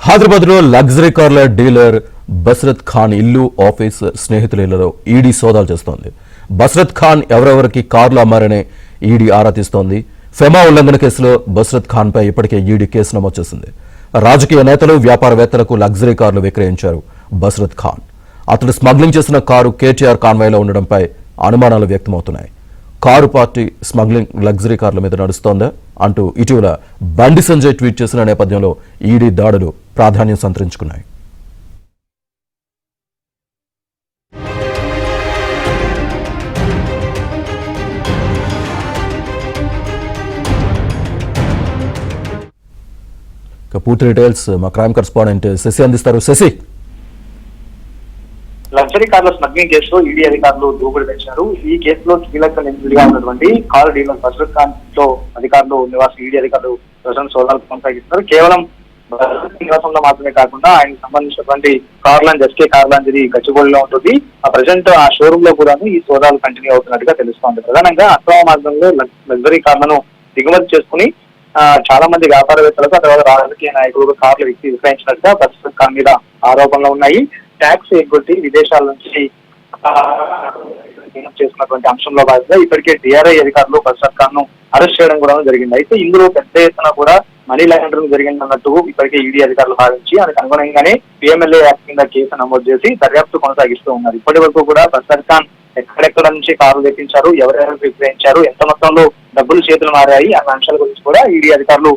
హైదరాబాద్ లో లగ్జరీ కార్ల డీలర్ బస్రత్ ఖాన్ ఇల్లు, ఆఫీస్, స్నేహితులలో ఈడీ సోదాలు చేస్తోంది. బస్రత్ ఖాన్ ఎవరెవరికి కార్లు అమ్మారనే ఈడీ ఆరా తీస్తోంది. ఫెమా ఉల్లంఘన కేసులో బస్రత్ ఖాన్ పై ఇప్పటికే ఈడీ కేసు నమోదు చేసింది. రాజకీయ నేతలు, వ్యాపారవేత్తలకు లగ్జరీ కార్లు విక్రయించారు బస్రత్ ఖాన్. అతడు స్మగ్లింగ్ చేసిన కారు కేటీఆర్ కాన్వాయ్లో ఉండడంపై అనుమానాలు వ్యక్తమవుతున్నాయి. కారు పార్టీ స్మగ్లింగ్ లగ్జరీ కార్ల మీద నడుస్తోందా అంటూ ఇటీవల బండి సంజయ్ ట్వీట్ చేసిన నేపథ్యంలో ఈడీ దాడులు ప్రాధాన్యం సంతరించుకున్నాయి. పూర్తి డీటెయిల్స్ మా క్రైమ్ కరెస్పాండెంట్ శశి అందిస్తారు. శశి, లగ్జరీ కార్ల స్మగ్లింగ్ కేసులో ఈడీ అధికారులు దూకుడు తెచ్చారు. ఈ కేసులో కీలక నిందితుడిగా ఉన్నటువంటి కారు డీలర్ బస్రత్ ఖాన్ లో అధికారులు నివాసం ఈడీ అధికారులు ప్రజెంట్ సోదాలు కొనసాగిస్తున్నారు. కేవలం నివాసంలో మాత్రమే కాకుండా ఆయనకు సంబంధించినటువంటి కార్లాంజ్, ఎస్కే కార్లాంజ్ ఇది గచ్చిబౌలిలో ఉంటుంది. ఆ ప్రజెంట్ ఆ షోరూమ్ లో కూడా ఈ సోదాలు కంటిన్యూ అవుతున్నట్టుగా తెలుస్తోంది. ప్రధానంగా అక్రమ మార్గంలో లగ్జరీ కార్లను దిగుమతి చేసుకుని చాలా మంది వ్యాపారవేత్తలకు, తర్వాత రాజకీయ నాయకులకు కార్లు విక్రయించినట్టుగా బస్రత్ ఖాన్ మీద ఆరోపణలు ఉన్నాయి. ట్యాక్స్ ఎగ్గొట్టి విదేశాల నుంచి చేస్తున్నటువంటి అంశంలో భాగంగా ఇప్పటికే డిఆర్ఐ అధికారులు బస్రత్ ఖాన్ ను అరెస్ట్ చేయడం కూడా జరిగింది. అయితే ఇందులో పెద్ద ఎత్తున కూడా మనీ లాండరింగ్ జరిగిందన్నట్టు ఇప్పటికే ఈడీ అధికారులు భావించి అందుకు అనుగుణంగానే పిఎంఎల్ఏ యాక్ట్ కింద కేసు నమోదు చేసి దర్యాప్తు కొనసాగిస్తూ ఉన్నారు. ఇప్పటి వరకు కూడా బస్రత్ ఖాన్ ఎక్కడెక్కడ నుంచి కారు తెప్పించారు, ఎవరెవరు విక్రయించారు, ఎంత మొత్తంలో డబ్బులు చేతులు మారాయి అన్న అంశాల గురించి కూడా ఈడీ అధికారులు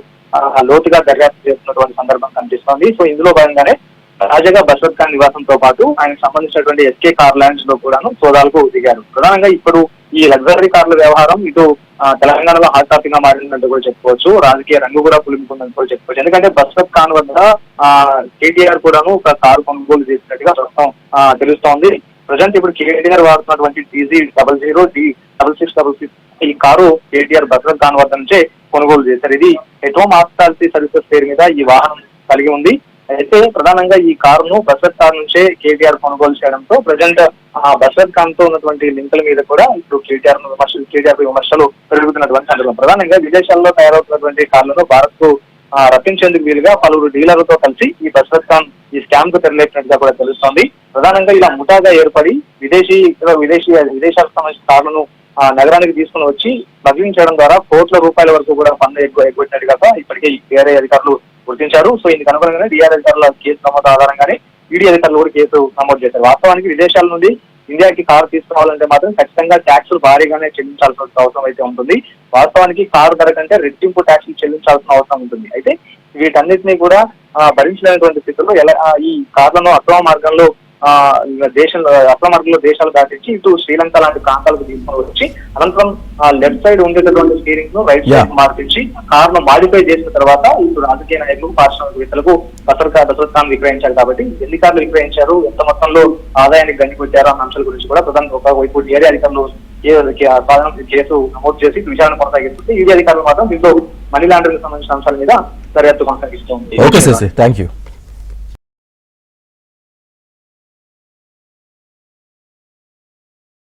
లోతుగా దర్యాప్తు చేస్తున్నటువంటి సందర్భం కనిపిస్తోంది. సో ఇందులో భాగంగానే తాజాగా బస్రత్ ఖాన్ నివాసంతో పాటు ఆయనకు సంబంధించినటువంటి ఎస్కే కార్లాండ్స్ లో కూడాను సోదాలకు దిగారు. ప్రధానంగా ఇప్పుడు ఈ లగ్జరీ కార్ల వ్యవహారం ఇటు తెలంగాణలో హాట్ టాపిక్ గా మారిందంటూ కూడా చెప్పుకోవచ్చు. రాజకీయ రంగు కూడా పులిమిపోయిందని కూడా చెప్పుకోవచ్చు. ఎందుకంటే బస్రత్ ఖాన్ వద్ద కేటీఆర్ కూడాను ఒక కారు కొనుగోలు చేసినట్టుగా ప్రస్తుతం తెలుస్తోంది. ప్రజెంట్ ఇప్పుడు కేటీఆర్ వాడుతున్నటువంటి TZ00D6666 ఈ కారు కేటీఆర్ బస్రత్ ఖాన్ వద్ద నుంచే కొనుగోలు చేశారు. ఇది ఎట్ హోమ్ హాస్పిటాలిటీ సర్వీసెస్ పేరు మీద ఈ వాహనం కలిగి ఉంది. అయితే ప్రధానంగా ఈ కారును బస్రత్ ఖాన్ నుంచే కేటీఆర్ కొనుగోలు చేయడంతో ప్రజెంట్ బస్రత్ ఖాన్ తో ఉన్నటువంటి లింకుల మీద కూడా ఇప్పుడు కేటీఆర్ విమర్శలు పెరుగుతున్నటువంటి సందర్భం. ప్రధానంగా విదేశాల్లో తయారవుతున్నటువంటి కార్లను భారత్ కు రప్పించేందుకు వీలుగా పలువురు డీలర్లతో కలిసి ఈ బస్రత్ ఖాన్ ఈ స్కామ్ కు తెరలేపినట్టుగా కూడా తెలుస్తోంది. ప్రధానంగా ఇలా ముఠాగా ఏర్పడి విదేశాలకు సంబంధించిన కార్లను నగరానికి తీసుకుని వచ్చి స్మగ్లింగ్ చేయడం ద్వారా కోట్ల రూపాయల వరకు కూడా పన్ను ఎగ్గొట్టినట్టుగా ఇప్పటికే ఈ డిఆర్ఐ అధికారులు గుర్తించారు. సో ఇందుకు అనుగుణంగానే డిఆర్ఐ అధికారుల కేసు నమోదు ఆధారంగానే ఈడీ అధికారులు కూడా కేసు నమోదు చేశారు. వాస్తవానికి విదేశాల నుండి ఇండియాకి కారు తీసుకోవాలంటే మాత్రం ఖచ్చితంగా ట్యాక్సులు భారీగానే చెల్లించాల్సిన అవసరం అయితే ఉంటుంది. వాస్తవానికి కారు ధర కంటే రెట్టింపు ట్యాక్సులు చెల్లించాల్సిన అవసరం ఉంటుంది. అయితే వీటన్నిటినీ కూడా భరించలేనటువంటి స్థితిలో ఈ కార్లను అక్రమ మార్గంలో దేశాలు దాటించి ఇటు శ్రీలంక లాంటి ప్రాంతాలకు తీసుకుని వచ్చి అనంతరం లెఫ్ట్ సైడ్ ఉండేటటువంటి స్టీరింగ్ ను రైట్ సైడ్ మార్పించి కార్ను మాడిఫై చేసిన తర్వాత ఇప్పుడు రాజకీయ నాయకులు, పారిశ్రామికవేత్తలకు బస్రత్ ఖాన్ విక్రయించారు. కాబట్టి ఎన్ని కార్లు విక్రయించారు, ఎంత మొత్తంలో ఆదాయానికి గండిపెట్టారు అన్న అంశాల గురించి కూడా ప్రధాన ఒకవైపు డిఆర్ఐ అధికారులు కేసు నమోదు చేసి విచారణ కొనసాగిస్తుంది. ఈడీ అధికారులు మాత్రం దీంట్లో మనీ లాండరింగ్ సంబంధించిన అంశాల మీద దర్యాప్తు కొనసాగిస్తూ ఉంది.